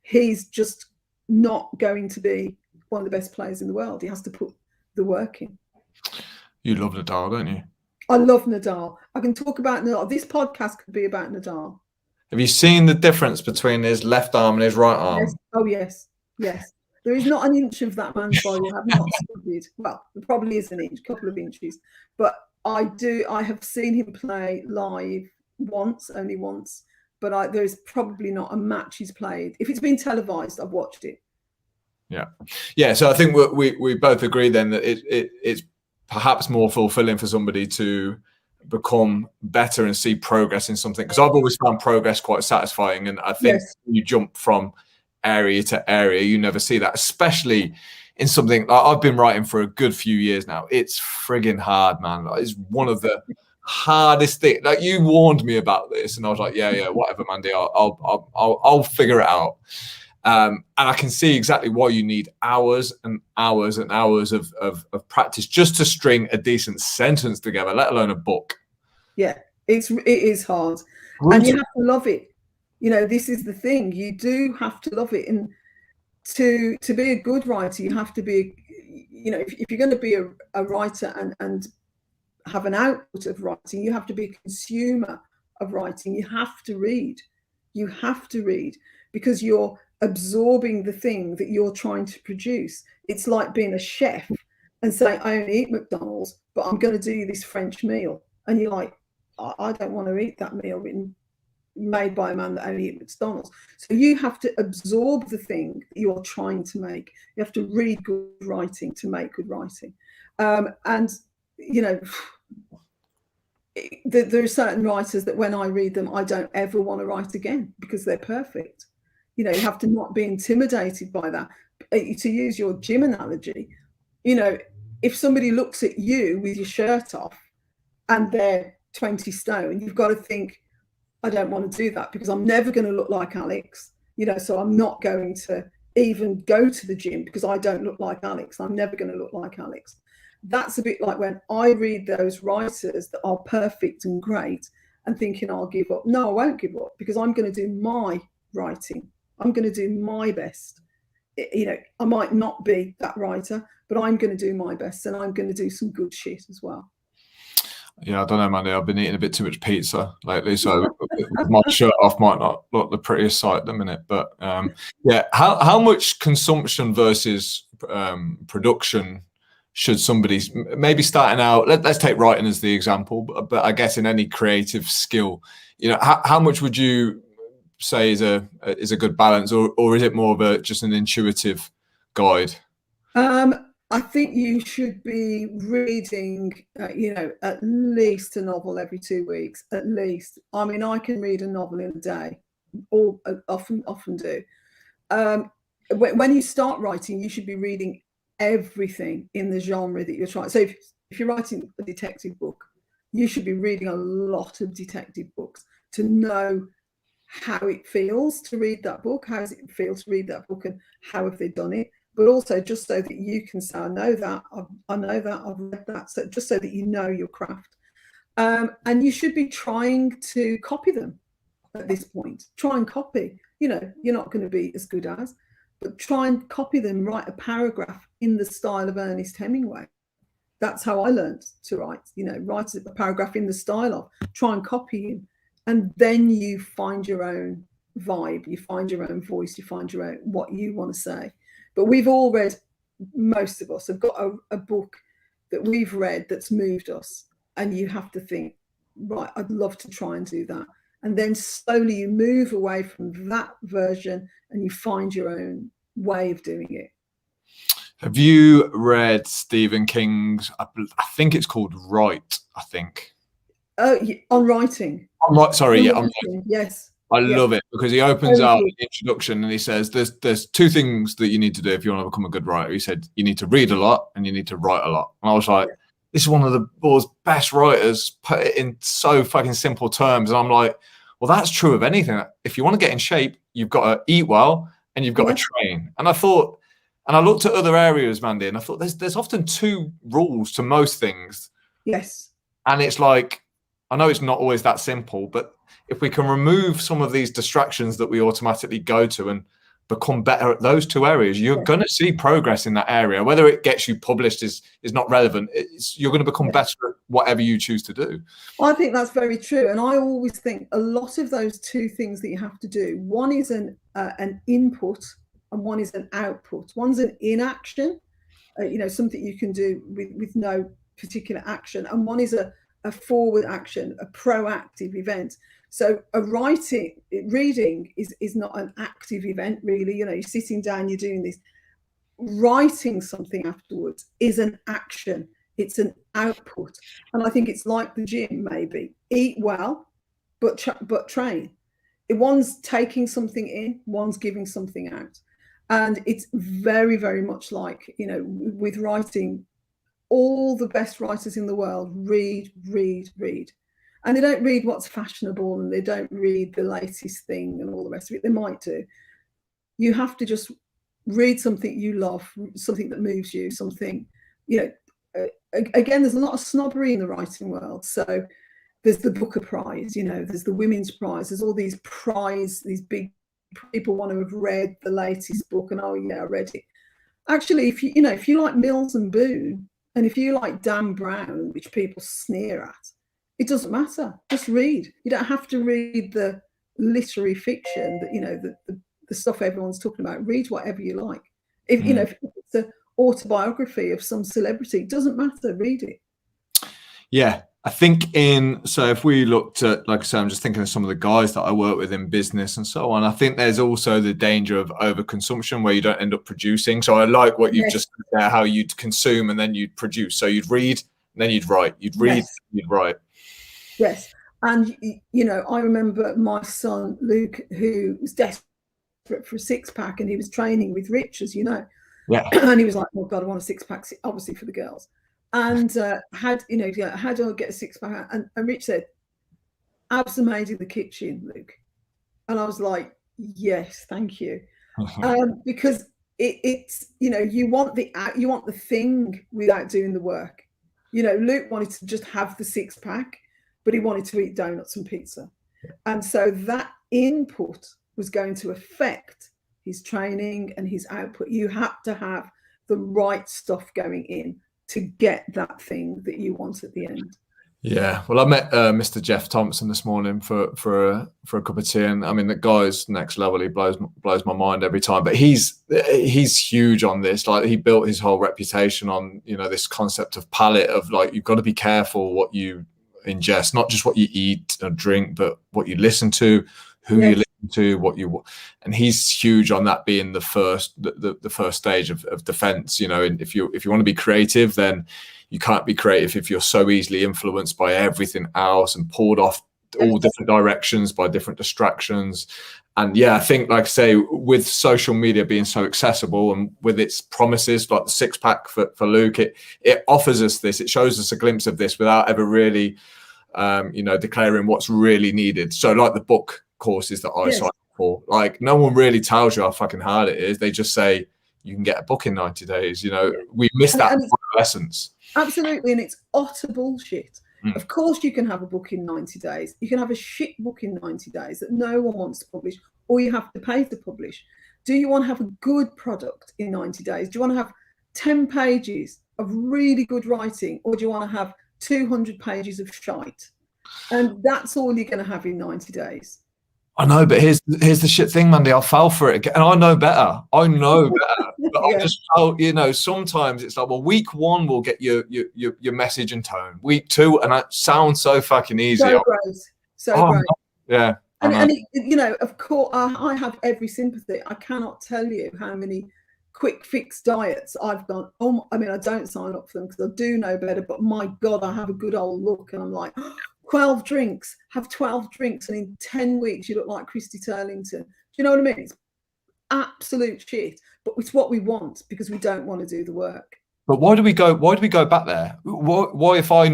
he's just not going to be one of the best players in the world. He has to put the work in. You love Nadal, don't you? I love Nadal. I can talk about Nadal. This podcast could be about Nadal. Have you seen the difference between his left arm and his right arm? Yes. Oh, yes. Yes. There is not an inch of that man's body I have not studied. Well, there probably is an inch, a couple of inches. But I have seen him play live only once. But there's probably not a match he's played. If it's been televised, I've watched it. Yeah. So I think we both agree then that it's perhaps more fulfilling for somebody to become better and see progress in something, because I've always found progress quite satisfying, and I think you jump from area to area, you never see that, especially in something like I've been writing for a good few years now. It's frigging hard, man. It's one of the hardest things. Like, you warned me about this, and I was like, yeah, whatever, Mandy, I'll figure it out. And I can see exactly why you need hours and hours and hours of practice just to string a decent sentence together, let alone a book. Yeah, it is hard. And you have to love it. This is the thing. You do have to love it. And to be a good writer, you have to be, if you're going to be a writer and have an output of writing, you have to be a consumer of writing. You have to read. You have to read, because you're absorbing the thing that you're trying to produce. It's like being a chef and saying, I only eat McDonald's, but I'm going to do this French meal. And you're like, I don't want to eat that meal made by a man that only eats McDonald's. So you have to absorb the thing that you're trying to make. You have to read good writing to make good writing. And there are certain writers that when I read them, I don't ever want to write again, because they're perfect. You have to not be intimidated by that. To use your gym analogy, if somebody looks at you with your shirt off and they're 20 stone, you've got to think, I don't want to do that, because I'm never going to look like Alex. So I'm not going to even go to the gym because I don't look like Alex. I'm never going to look like Alex. That's a bit like when I read those writers that are perfect and great and thinking I'll give up. No, I won't give up, because I'm going to do my writing. I'm going to do my best. I might not be that writer, but I'm going to do my best, and I'm going to do some good shit as well. Yeah, I don't know, Mandy. I've been eating a bit too much pizza lately, so my shirt off might not look the prettiest sight at the minute. But yeah, how much consumption versus production should somebody, maybe starting out? Let's take writing as the example, but I guess in any creative skill, how much would you say is a good balance, or is it more of just an intuitive guide? I think you should be reading, at least a novel every 2 weeks, at least. I mean, I can read a novel in a day, or often do. When you start writing, you should be reading everything in the genre that you're trying. So if you're writing a detective book, you should be reading a lot of detective books to know how it feels to read that book, how does it feel to read that book, and how have they done it. But also just so that you can say, I know that, I've read that, so just so that you know your craft. And you should be trying to copy them at this point. Try and copy. You're not going to be as good as, but try and copy them, write a paragraph in the style of Ernest Hemingway. That's how I learned to write, write a paragraph in the style of, try and copy him. And then you find your own vibe, you find your own voice, you find your own, what you want to say. But we've all read, most of us have got a book that we've read that's moved us. And you have to think, right, I'd love to try and do that. And then slowly you move away from that version and you find your own way of doing it. Have you read Stephen King's, I think it's called Write, I think. Oh, on writing. I'm right, sorry, yeah. I'm right. Yes. I love it because he opens out the introduction and he says, there's two things that you need to do if you want to become a good writer. He said, you need to read a lot and you need to write a lot. And I was like, this is one of the world's best writers, put it in so fucking simple terms. And I'm like, well, that's true of anything. If you want to get in shape, you've got to eat well and you've got to train. And I thought, and I looked at other areas, Mandy, and I thought there's often two rules to most things. Yes. And it's like, I know it's not always that simple, but if we can remove some of these distractions that we automatically go to and become better at those two areas, you're going to see progress in that area. Whether it gets you published is not relevant. You're going to become better at whatever you choose to do. I think that's very true. And I always think a lot of those two things that you have to do, one is an input and one is an output. One's an inaction, something you can do with no particular action. And one is a forward action, a proactive event. So reading is not an active event, really. You're sitting down, you're doing this. Writing something afterwards is an action. It's an output. And I think it's like the gym, maybe. Eat well, but train. One's taking something in, one's giving something out. And it's very, very much like, with writing, all the best writers in the world read. And they don't read what's fashionable and they don't read the latest thing and all the rest of it. They might do. You have to just read something you love, something that moves you, something, again, there's a lot of snobbery in the writing world. So there's the Booker Prize, there's the Women's Prize, there's all these these big people want to have read the latest book and, oh yeah, I read it. Actually, if you like Mills and Boon, and if you like Dan Brown, which people sneer at, it doesn't matter. Just read. You don't have to read the literary fiction that the stuff everyone's talking about. Read whatever you like. If if it's an autobiography of some celebrity, it doesn't matter. Read it. Yeah, I think so if we looked at, like I said, I'm just thinking of some of the guys that I work with in business and so on. I think there's also the danger of overconsumption where you don't end up producing. So I like what you've just said there, how you'd consume and then you'd produce. So you'd read, and then you'd write. You'd read, you'd write. Yes. And, I remember my son, Luke, who was desperate for a six-pack and he was training with Rich, as you know. Yeah. And he was like, oh, God, I want a six-pack, obviously for the girls. And how do I get a six-pack? And Rich said, abs are made in the kitchen, Luke. And I was like, yes, thank you. Because it's, you want the thing without doing the work. Luke wanted to just have the six-pack, but he wanted to eat donuts and pizza. And so that input was going to affect his training and his output. You have to have the right stuff going in to get that thing that you want at the end. Yeah, well, I met Mr. Jeff Thompson this morning for a cup of tea, and I mean the guy's next level. He blows my mind every time. But he's huge on this. Like, he built his whole reputation on this concept of palate, of like, you've got to be careful what you ingest, not just what you eat or drink, but what you listen to, who you listen to, and he's huge on that being the first stage of defense. And if you want to be creative, then you can't be creative if you're so easily influenced by everything else and pulled off all different directions by different distractions. And yeah, I think, like I say, with social media being so accessible and with its promises, like the six-pack for Luke, it offers us this, it shows us a glimpse of this without ever really, declaring what's really needed. So like the book courses that I signed up for, like, no one really tells you how fucking hard it is. They just say you can get a book in 90 days. We miss that essence. Absolutely. And it's utter bullshit. Of course you can have a book in 90 days. You can have a shit book in 90 days that no one wants to publish, or you have to pay to publish. Do you want to have a good product in 90 days? Do you want to have 10 pages of really good writing, or do you want to have 200 pages of shite? And that's all you're going to have in 90 days. I know, but here's the shit thing, Mandy. I fell for it again, and I know better. I know better. But I just felt, you know, sometimes it's like, well, week 1 will get your message and tone. Week 2, and that sounds so fucking easy. So great, so great. Yeah, and it, you know, of course, I have every sympathy. I cannot tell you how many quick fix diets I've gone. Oh, I mean, I don't sign up for them because I do know better. But my God, I have a good old look, and I'm like, 12 drinks, have 12 drinks, and in 10 weeks you look like Christy Turlington. Do you know what I mean? It's absolute shit, but it's what we want because we don't want to do the work. But why do we go back there? Why if I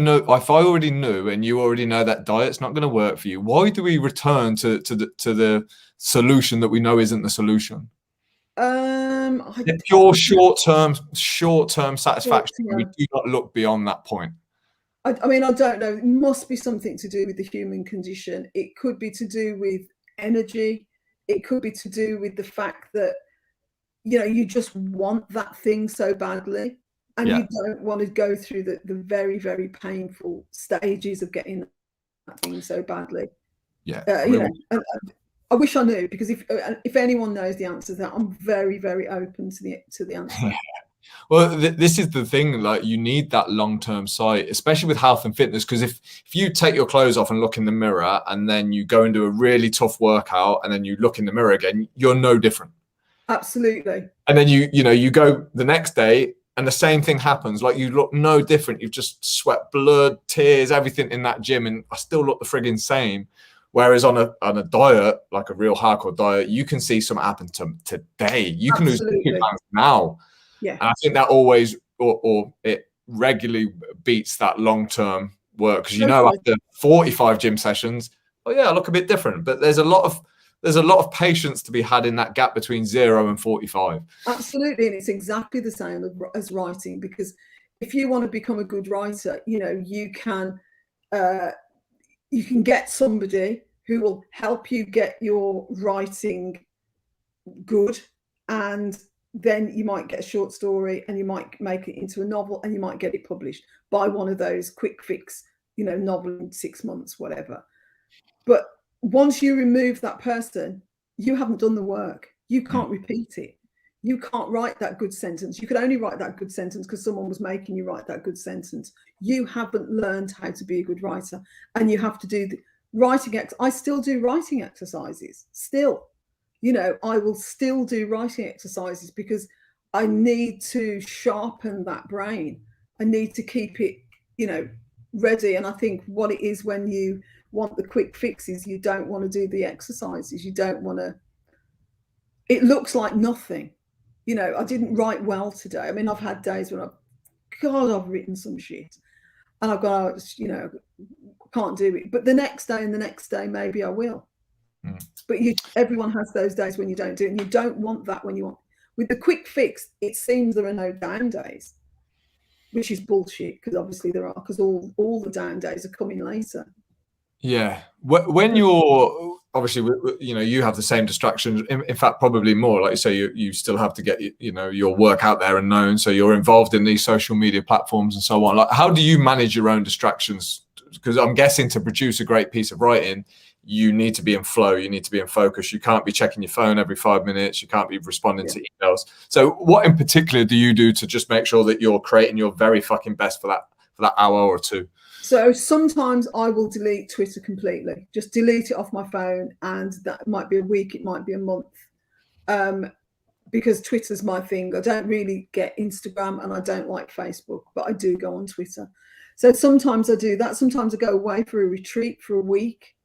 already knew and you already know that diet's not going to work for you, why do we return to the solution that we know isn't the solution? Pure short-term satisfaction. Yeah. We do not look beyond that point. I mean, I don't know. It must be something to do with the human condition. It could be to do with energy. It could be to do with the fact that, you know, you just want that thing so badly, and you don't want to go through the very, very painful stages of getting that thing so badly. Yeah. You know, I wish I knew, because if anyone knows the answer to that, I'm very, very open to the answer. Well, this is the thing, like, you need that long-term sight, especially with health and fitness, because if you take your clothes off and look in the mirror and then you go and do a really tough workout and then you look in the mirror again, you're no different. Absolutely. And then you go the next day and the same thing happens. Like, you look no different. You've just sweat, blood, tears, everything in that gym, and I still look the frigging same. Whereas on a diet, like a real hardcore diet, you can see something happen today. You can lose 2 pounds now. Yeah. And I think that always, or it regularly beats that long-term work, because, you know, after 45 gym sessions, oh yeah, I look a bit different. But there's a lot of patience to be had in that gap between 0 and 45. Absolutely, and it's exactly the same as writing, because if you want to become a good writer, you know, you can get somebody who will help you get your writing good, and then you might get a short story and you might make it into a novel and you might get it published by one of those quick fix, you know, novel in 6 months, whatever. But once you remove that person, you haven't done the work. You can't repeat it. You can't write that good sentence. You could only write that good sentence because someone was making you write that good sentence. You haven't learned how to be a good writer, and you have to do the writing. I still do writing exercises still. You know, I will still do writing exercises because I need to sharpen that brain. I need to keep it, you know, ready. And I think what it is, when you want the quick fixes, you don't want to do the exercises. You don't want to, it looks like nothing. You know, I didn't write well today. I mean, I've had days when I've written some shit and I've got, you know, can't do it. But the next day and the next day, maybe I will. But everyone has those days when you don't do it, and you don't want that when you want. With the quick fix, it seems there are no down days, which is bullshit, because obviously there are, because all the down days are coming later. Yeah, when you're obviously, you know, you have the same distractions. In fact, probably more. Like you say, you still have to get, you know, your work out there and known. So you're involved in these social media platforms and so on. Like, how do you manage your own distractions? Because I'm guessing to produce a great piece of writing, you need to be in flow. You need to be in focus. You can't be checking your phone every 5 minutes. You can't be responding to emails. So what in particular do you do to just make sure that you're creating your very fucking best for that hour or two? So sometimes I will delete Twitter completely, just delete it off my phone. And that might be a week, it might be a month, because Twitter's my thing. I don't really get Instagram and I don't like Facebook, but I do go on Twitter. So sometimes I do that. Sometimes I go away for a retreat for a week.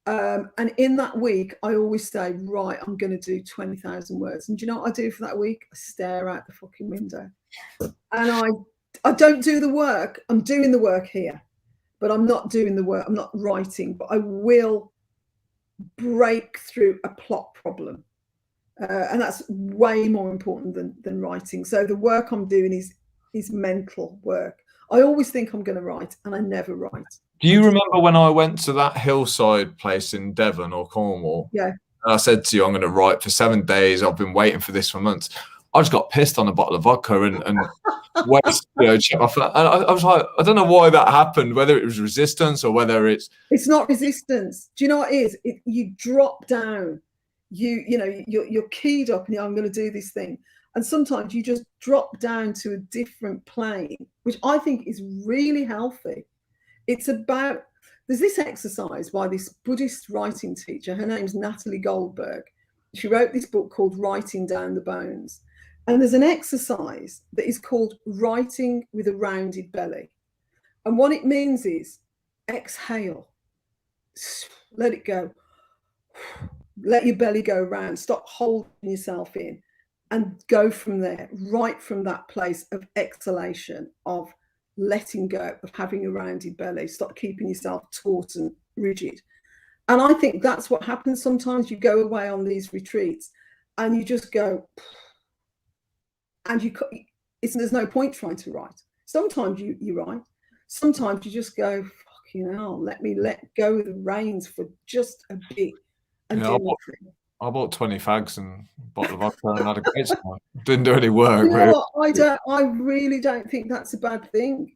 And in that week, I always say, right, I'm going to do 20,000 words. And do you know what I do for that week? I stare out the fucking window. And I don't do the work. I'm doing the work here, but I'm not doing the work. I'm not writing, but I will break through a plot problem. And that's way more important than writing. So the work I'm doing is mental work. I always think I'm going to write, and I never write. Do you remember when I went to that hillside place in Devon or Cornwall? Yeah. and I said to you, I'm going to write for 7 days. I've been waiting for this for months. I just got pissed on a bottle of vodka and check my phone. And I was like, I don't know why that happened, whether it was resistance or whether it's not resistance. Do you know what it is? You drop down. You're keyed up, and I'm going to do this thing. And sometimes you just drop down to a different plane, which I think is really healthy. It's about, there's this exercise by this Buddhist writing teacher. Her name's Natalie Goldberg. She wrote this book called Writing Down the Bones. And there's an exercise that is called writing with a rounded belly. And what it means is exhale, let it go. Let your belly go round. Stop holding yourself in and go from there, right from that place of exhalation, of letting go, of having a rounded belly. Stop keeping yourself taut and rigid. And I think that's what happens sometimes. You go away on these retreats and you just go, and there's no point trying to write. Sometimes you write. Sometimes you just go, fucking hell, let me let go of the reins for just a bit and do nothing. I bought 20 fags and a bottle of vodka and had a great time. Didn't do any work. You know what? I really don't think that's a bad thing.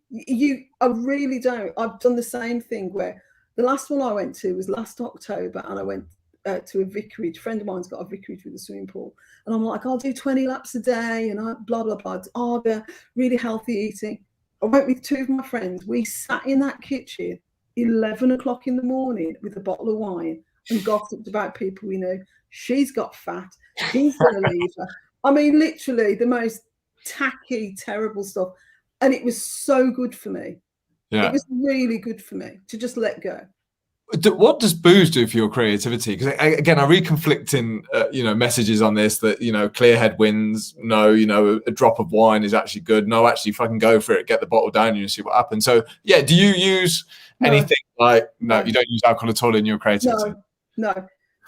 I really don't. I've done the same thing where the last one I went to was last October, and I went to a vicarage. A friend of mine's got a vicarage with a swimming pool, and I'm like, I'll do 20 laps a day, and I blah blah blah. They're really healthy eating. I went with two of my friends. We sat in that kitchen 11 o'clock in the morning with a bottle of wine and gossiped about people we knew. She's got fat. He's going to leave her. I mean, literally the most tacky, terrible stuff. And it was so good for me. Yeah. It was really good for me to just let go. What does booze do for your creativity? Because again, I read conflicting, messages on this that, clear head wins. No, a drop of wine is actually good. No, actually, if I can go for it, get the bottle down and see what happens. So, yeah, do you use anything like, no, you don't use alcohol at all in your creativity? No.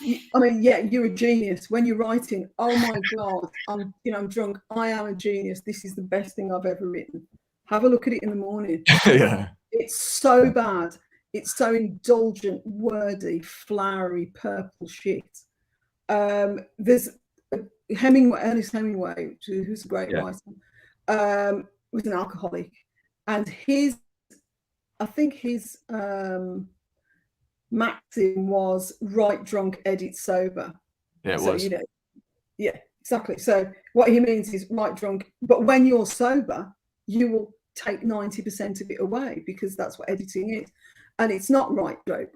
I mean, yeah, you're a genius when you're writing. Oh my God, I'm drunk. I am a genius. This is the best thing I've ever written. Have a look at it in the morning. Yeah, it's so bad. It's so indulgent, wordy, flowery, purple shit. There's Ernest Hemingway, who's a great writer, was an alcoholic, and I think his maxim was write drunk, edit sober. Yeah, it was. Yeah, exactly. So what he means is write drunk, but when you're sober, you will take 90% of it away, because that's what editing is. And it's not write drunk,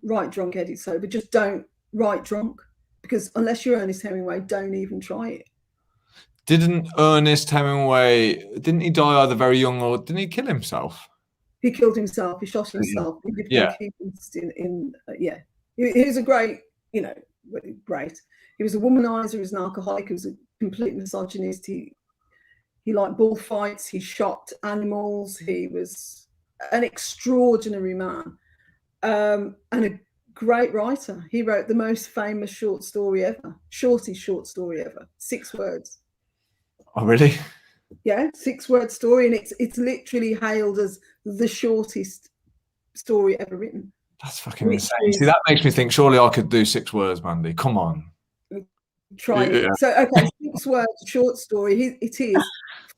write drunk, edit sober. Just don't write drunk, because unless you're Ernest Hemingway, don't even try it. Didn't Ernest Hemingway, didn't he die either very young, or didn't he kill himself? He killed himself. He shot himself. He lived in he was a great, great. He was a womanizer. He was an alcoholic. He was a complete misogynist. He liked bullfights. He shot animals. He was an extraordinary man, and a great writer. He wrote the most famous short story ever, shortest short story ever, 6 words. Oh, really? Yeah, 6-word story, and it's literally hailed as the shortest story ever written. That's fucking insane. See, that makes me think surely I could do 6 words, Mandy. Come on. Try it. So, okay, 6 words, short story. It is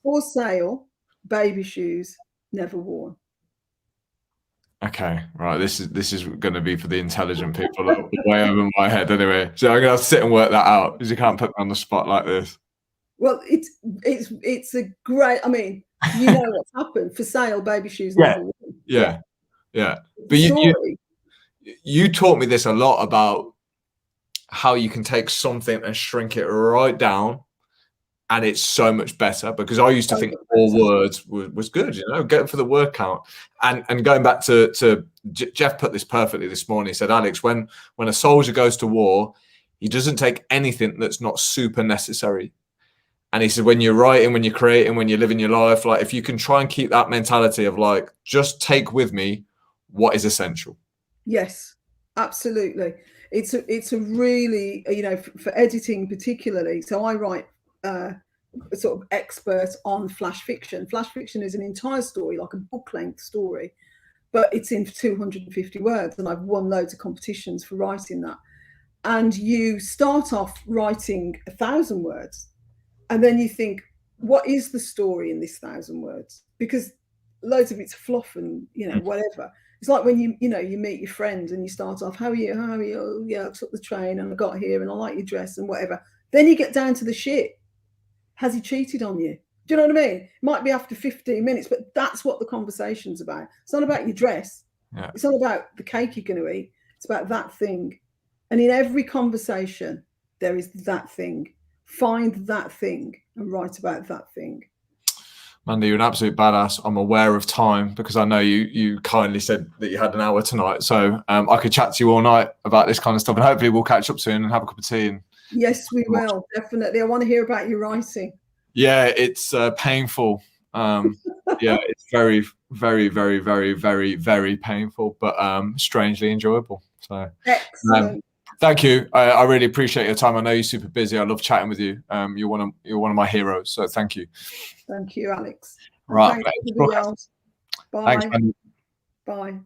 for sale, baby shoes, never worn. Okay, right. This is going to be for the intelligent people way over my head anyway. So I'm going to have to sit and work that out, because you can't put me on the spot like this. Well, it's a great. I mean, what's happened. For sale, baby shoes. Never worn. Yeah. But you taught me this a lot about how you can take something and shrink it right down, and it's so much better, because I used to think 4 words was good, go for the word count. And going back to Jeff put this perfectly this morning. He said, Alex, when a soldier goes to war, he doesn't take anything that's not super necessary. And he said, when you're writing, when you're creating, when you're living your life, like if you can try and keep that mentality of like, just take with me what is essential. Yes, absolutely. It's a really, for editing particularly. So I write sort of expert on flash fiction. Flash fiction is an entire story, like a book length story, but it's in 250 words. And I've won loads of competitions for writing that. and you start off writing 1,000 words, and then you think, what is the story in this 1,000 words? Because loads of it's fluff and, you know, whatever. It's like when you meet your friend and you start off, how are you? How are you? Oh, yeah, I took the train and I got here and I like your dress and whatever. Then you get down to the shit. Has he cheated on you? Do you know what I mean? It might be after 15 minutes, but that's what the conversation's about. It's not about your dress. Yeah. It's not about the cake you're going to eat. It's about that thing. And in every conversation, there is that thing. Find that thing and write about that thing. Mandy, you're an absolute badass. I'm aware of time because I know you kindly said that you had an hour tonight. So I could chat to you all night about this kind of stuff, and hopefully we'll catch up soon and have a cup of tea. And yes, we will, definitely. I want to hear about your writing. Yeah, it's painful. Yeah, it's very, very, very, very, very, very painful, but strangely enjoyable. So excellent. Thank you. I really appreciate your time. I know you're super busy. I love chatting with you. You're one of my heroes. So thank you. Thank you, Alex. Right. Thanks, everybody else. Bye. Thanks, man. Bye.